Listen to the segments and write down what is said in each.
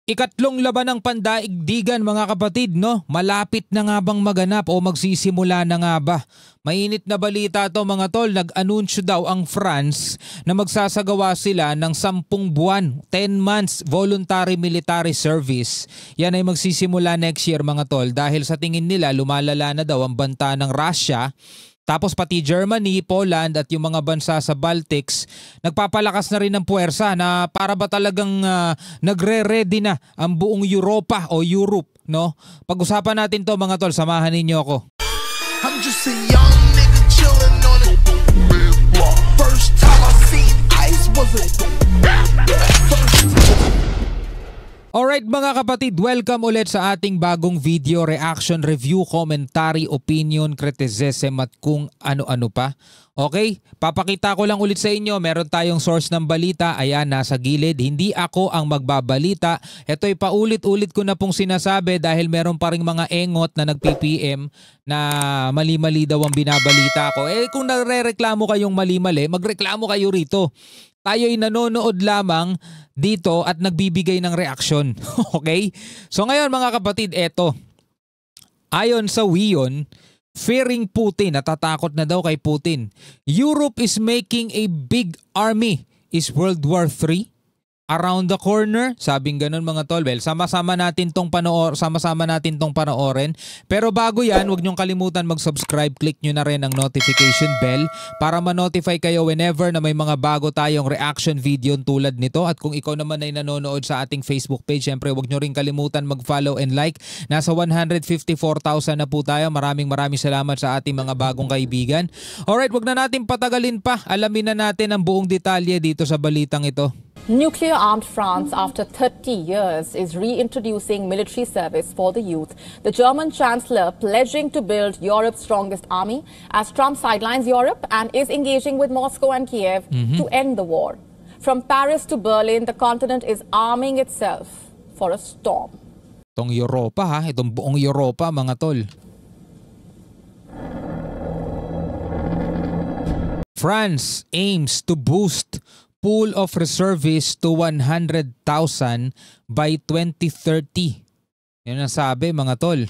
Ikatlong laban ng pandaigdigan mga kapatid, no? Malapit na nga bang maganap o magsisimula na nga ba? Mainit na balita to mga tol, nag-anunsyo daw ang France na magsasagawa sila ng 10 buwan, 10 months voluntary military service. Yan ay magsisimula next year mga tol dahil sa tingin nila lumalala na daw ang banta ng Russia. Tapos pati Germany, Poland at yung mga bansa sa Baltics, nagpapalakas na rin ng puwersa na para ba talagang nagre-ready na ang buong Europa o Europe, no? Pag-usapan natin to mga tol, samahan ninyo ako. I'm just a young nigga chilling on it. First time I seen ice was it. Alright mga kapatid, welcome ulit sa ating bagong video, reaction, review, commentary, opinion, criticism at kung ano-ano pa. Okay, papakita ko lang ulit sa inyo, meron tayong source ng balita, ayan nasa gilid, hindi ako ang magbabalita. Ito'y paulit-ulit ko na pong sinasabi dahil meron pa ring mga engot na nag-PPM na mali-mali daw ang binabalita ko. Eh kung nagre-reklamo kayong mali-mali, magreklamo kayo rito. Tayo'y nanonood lamang dito at nagbibigay ng reaksyon. Okay? So ngayon mga kapatid, eto. Ayon sa WION, fearing Putin, natatakot na daw kay Putin. Europe is making a big army. Is World War III around the corner? Sabing ganun mga tol. Well, sama-sama natin tong panoorin. Pero bago yan, huwag niyong kalimutan mag-subscribe. Click nyo na rin ang notification bell para ma-notify kayo whenever na may mga bago tayong reaction video tulad nito. At kung ikaw naman ay nanonood sa ating Facebook page, syempre huwag nyo rin kalimutan mag-follow and like. Nasa 154,000 na po tayo. Maraming salamat sa ating mga bagong kaibigan. Alright, huwag na natin patagalin pa. Alamin na natin ang buong detalye dito sa balitang ito. Nuclear-armed France, after 30 years, is reintroducing military service for the youth. The German Chancellor pledging to build Europe's strongest army as Trump sidelines Europe and is engaging with Moscow and Kiev to end the war. From Paris to Berlin, the continent is arming itself for a storm. Itong Europa ha, itong buong Europa mga tol. France aims to boost pool of reservists to 100,000 by 2030. Yan ang sabi mga tol.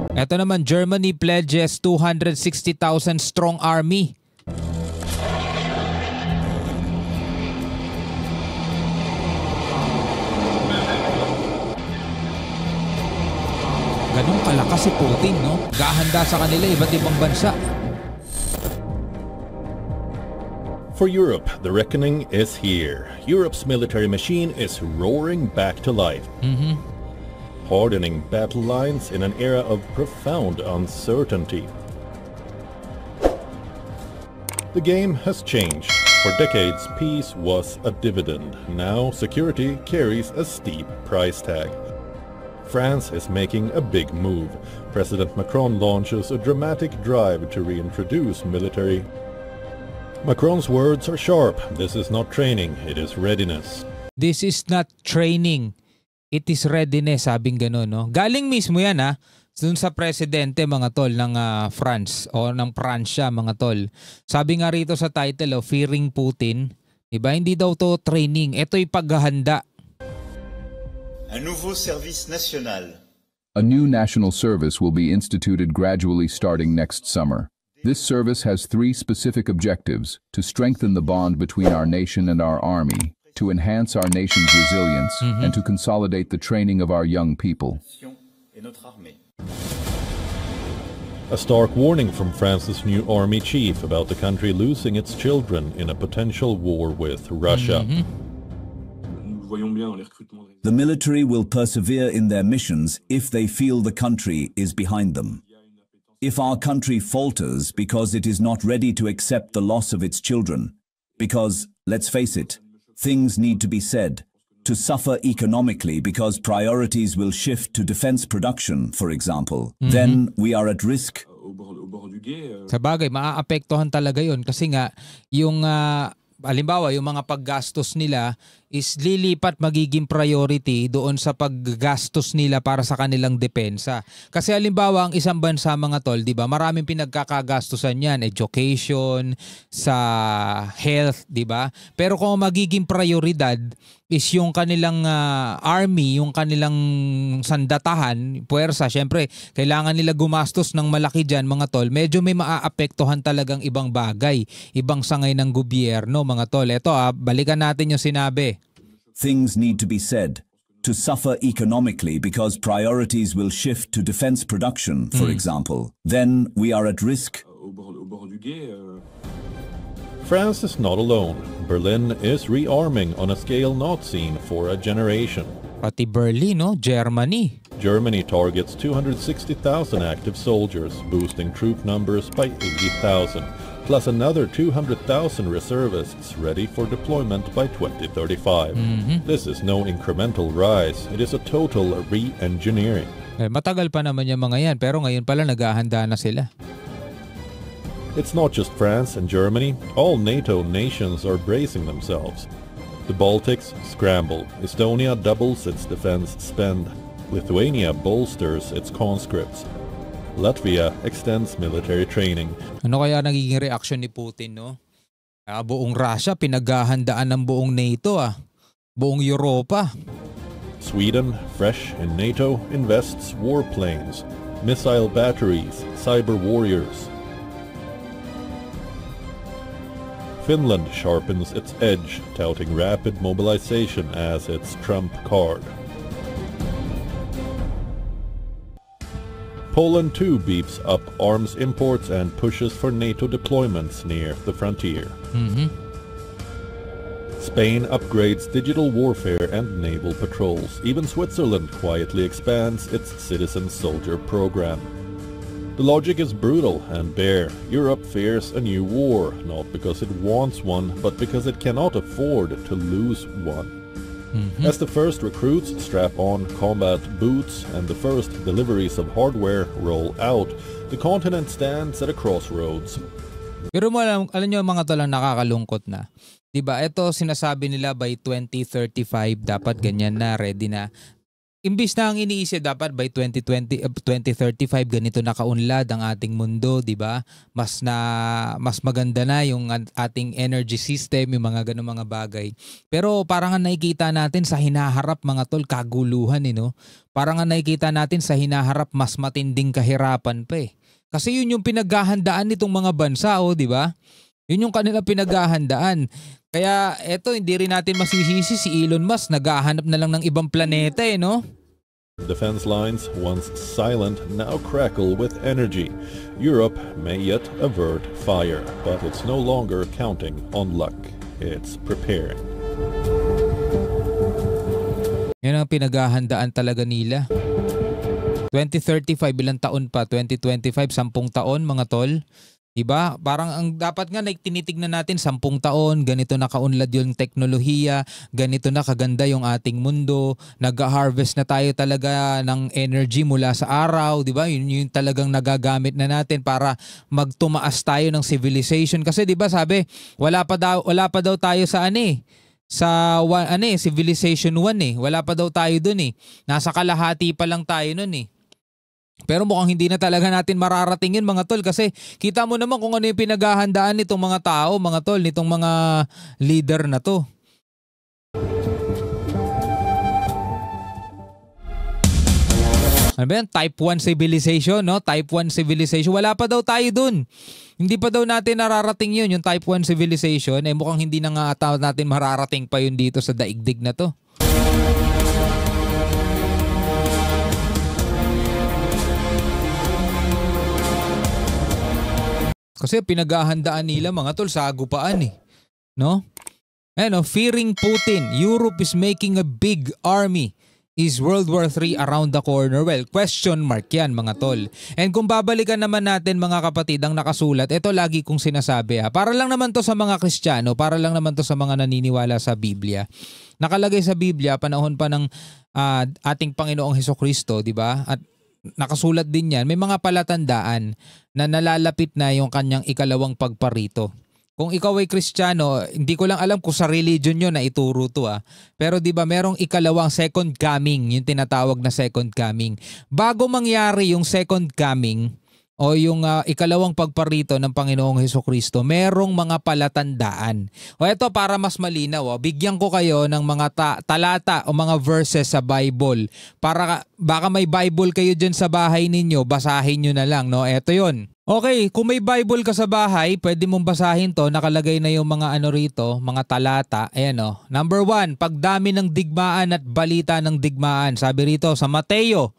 Ito naman, Germany pledges 260,000 strong army. Ganun kalakas si Putin, no? Gahanda sa kanila iba't ibang bansa. For Europe, the reckoning is here. Europe's military machine is roaring back to life. Hardening battle lines in an era of profound uncertainty. The game has changed. For decades, peace was a dividend. Now, security carries a steep price tag. France is making a big move. President Macron launches a dramatic drive to reintroduce military. Macron's words are sharp. This is not training, it is readiness. This is not training, it is readiness, sabing gano'n, no? Galing mismo yan ha, dun sa presidente mga tol ng France o ng Pransya mga tol. Sabi nga rito sa title, Fearing Putin, diba? Hindi daw to training, ito'y paghahanda. Un nouveau service national. A new national service will be instituted gradually starting next summer. This service has 3 specific objectives: to strengthen the bond between our nation and our army, to enhance our nation's resilience, and to consolidate the training of our young people. A stark warning from France's new army chief about the country losing its children in a potential war with Russia. The military will persevere in their missions if they feel the country is behind them. If our country falters because it is not ready to accept the loss of its children, because, let's face it, things need to be said, to suffer economically because priorities will shift to defense production, for example, then we are at risk. Sa bagay, maaapektuhan talaga yon kasi nga yung halimbawa yung mga paggastos nila is lilipat, magiging priority doon sa paggastos nila para sa kanilang depensa. Kasi halimbawa ang isang bansa mga tol, 'di ba? Maraming pinagkakagastusan 'yan, education, sa health, 'di ba? Pero kung magiging prioridad is yung kanilang army, yung kanilang sandatahan, puwersa, syempre kailangan nila gumastos ng malaki diyan mga tol. Medyo may maaapektuhan talagang ibang bagay, ibang sangay ng gobyerno mga tol. Ito balikan natin yung sinabi. Things need to be said. To suffer economically because priorities will shift to defense production, for example, then we are at risk. France is not alone. Berlin is rearming on a scale not seen for a generation. Pati Berlin, no? Germany. Germany targets 260,000 active soldiers, boosting troop numbers by 80,000, plus another 200,000 reservists ready for deployment by 2035. This is no incremental rise, it is a total re-engineering. Matagal pa naman yung mga yan, pero ngayon pala naghahanda na sila. It's not just France and Germany, all NATO nations are bracing themselves. The Baltics scramble, Estonia doubles its defense spend, Lithuania bolsters its conscripts, Latvia extends military training. Ano kaya nagiging reaction ni Putin, no? Buong Russia, pinaghahandaan ng buong NATO, buong Europa. Sweden, fresh in NATO, invests warplanes, missile batteries, cyber warriors. Finland sharpens its edge, touting rapid mobilization as its trump card. Poland too beefs up arms imports and pushes for NATO deployments near the frontier. Spain upgrades digital warfare and naval patrols. Even Switzerland quietly expands its citizen soldier program. The logic is brutal and bare. Europe fears a new war, not because it wants one, but because it cannot afford to lose one. As the first recruits strap on combat boots and the first deliveries of hardware roll out, the continent stands at a crossroads. Pero alam nyo mga tol, ang nakakalungkot na. Diba, ito sinasabi nila by 2035 dapat ganyan na, ready na. Imbis na ang iniisip dapat by 2035 ganito nakaunlad ang ating mundo, 'di ba? Mas maganda na yung ating energy system, yung mga ganung mga bagay. Pero parang nakikita natin sa hinaharap mga tol, kaguluhan no. Parang nakikita natin sa hinaharap mas matinding kahirapan pa eh. Kasi yun yung pinaghahandaan nitong mga bansa, 'di ba? Yun yung kanila pinaghahandaan. Kaya eto, hindi rin natin masisisi si Elon Musk, naghahanap na lang ng ibang planeta no? Defense lines, once silent, now crackle with energy. Europe may yet avert fire, but it's no longer counting on luck. It's preparing. Yan ang pinaghahandaan talaga nila. 2035, ilang taon pa? 2025, 10 taon mga tol. Diba? Parang ang dapat nga tinitignan natin 10 taon, ganito na kaunlad yung teknolohiya, ganito na kaganda yung ating mundo, nag-harvest na tayo talaga ng energy mula sa araw, diba? Yun talagang nagagamit na natin para magtumaas tayo ng civilization. Kasi diba sabi, wala pa daw tayo sa civilization 1 Wala pa daw tayo dun Nasa kalahati pa lang tayo nun Pero mukhang hindi na talaga natin mararating yun mga tol, kasi kita mo naman kung ano yung pinaghahandaan nitong mga tao, mga tol, nitong mga leader na to. Ano ba yan? Type 1 civilization, no? Type 1 civilization. Wala pa daw tayo dun. Hindi pa daw natin nararating yun, yung type 1 civilization. Mukhang hindi na nga natin mararating pa yun dito sa daigdig na to. Kasi pinaghahandaan nila mga tol, sagupaan no? Fearing Putin, Europe is making a big army. Is World War III around the corner? Well, question mark yan mga tol. And kung babalikan naman natin mga kapatid ang nakasulat, ito lagi kong sinasabi para lang naman to sa mga Kristiyano, para lang naman to sa mga naniniwala sa Biblia. Nakalagay sa Biblia, panahon pa ng ating Panginoong Hesukristo, di ba? At nakasulat din yan, may mga palatandaan na nalalapit na yung kanyang ikalawang pagparito. kung ikaw ay Kristiyano, hindi ko lang alam kung sa religion yun na ituro to Pero di ba merong ikalawang second coming, yung tinatawag na second coming. Bago mangyari yung second coming o yung ikalawang pagparito ng Panginoong Hesukristo, merong mga palatandaan. O eto para mas malinaw, bigyan ko kayo ng mga talata o mga verses sa Bible. Para baka may Bible kayo dyan sa bahay ninyo, basahin nyo na lang. No? Eto yun. Okay, kung may Bible ka sa bahay, pwede mong basahin to. Nakalagay na yung mga ano rito, mga talata. Ayan o. Number 1, pagdami ng digmaan at balita ng digmaan. Sabi rito sa Mateo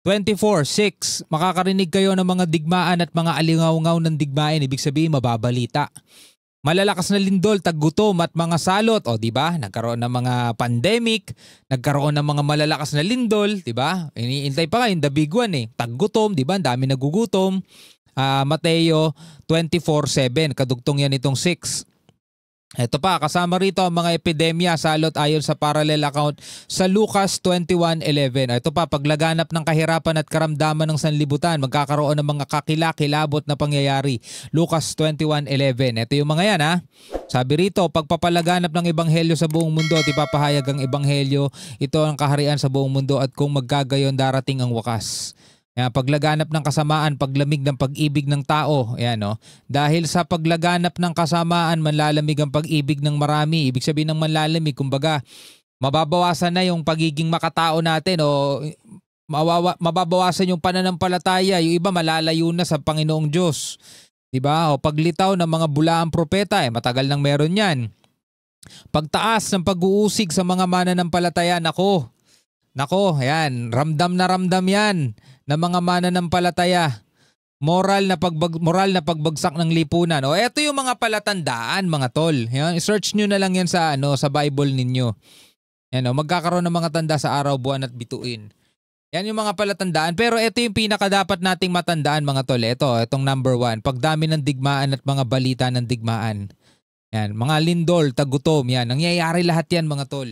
24:6, makakarinig kayo ng mga digmaan at mga alingaw-ngaw ng digmaan. Ibig sabihin, mababalita. Malalakas na lindol, taggutom at mga salot. O diba, nagkaroon ng mga pandemic, nagkaroon ng mga malalakas na lindol. Diba, iniintay pa nga yung the big one Taggutom, diba, ang dami nagugutom. Mateo 24:7, kadugtong yan itong 6. Ito pa, kasama rito ang mga epidemya, salot ayon sa parallel account sa Lucas 21:11. Ito pa, paglaganap ng kahirapan at karamdaman ng sanlibutan, magkakaroon ng mga kakilakilabot na pangyayari. Lucas 21:11. Ito yung mga yan Sabi rito, pagpapalaganap ng ebanghelyo sa buong mundo at ipapahayag ang ebanghelyo, ito ang kaharian sa buong mundo at kung magkagayon darating ang wakas. Paglaganap ng kasamaan, paglamig ng pag-ibig ng tao. Dahil sa paglaganap ng kasamaan, manlalamig ang pag-ibig ng marami. Ibig sabihin ng manlalamig, kumbaga, mababawasan na yung pagiging makatao natin o mababawasan yung pananampalataya. Yung iba malalayo na sa Panginoong Diyos. Diba? O paglitaw ng mga bulaang propeta, matagal nang meron yan. Pagtaas ng pag-uusig sa mga mananampalataya, nako, yan, ramdam yan ng mga mananampalataya. Moral na pagbagsak ng lipunan. O eto yung mga palatandaan, mga tol. I-search nyo na lang yan sa Bible ninyo. Magkakaroon ng mga tanda sa araw, buwan at bituin. Yan yung mga palatandaan. Pero ito yung pinakadapat nating matandaan, mga tol. Itong number 1. Pagdami ng digmaan at mga balita ng digmaan. Yan, mga lindol, tagutom, yan. Nangyayari lahat yan, mga tol.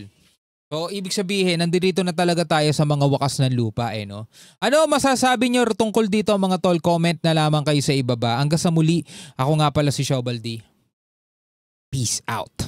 So, ibig sabihin, nandito na talaga tayo sa mga wakas ng lupa no? Ano masasabi nyo tungkol dito, mga tol? Comment na lamang kayo sa ibaba. Hanggang sa muli, ako nga pala si Shobaldi. Peace out.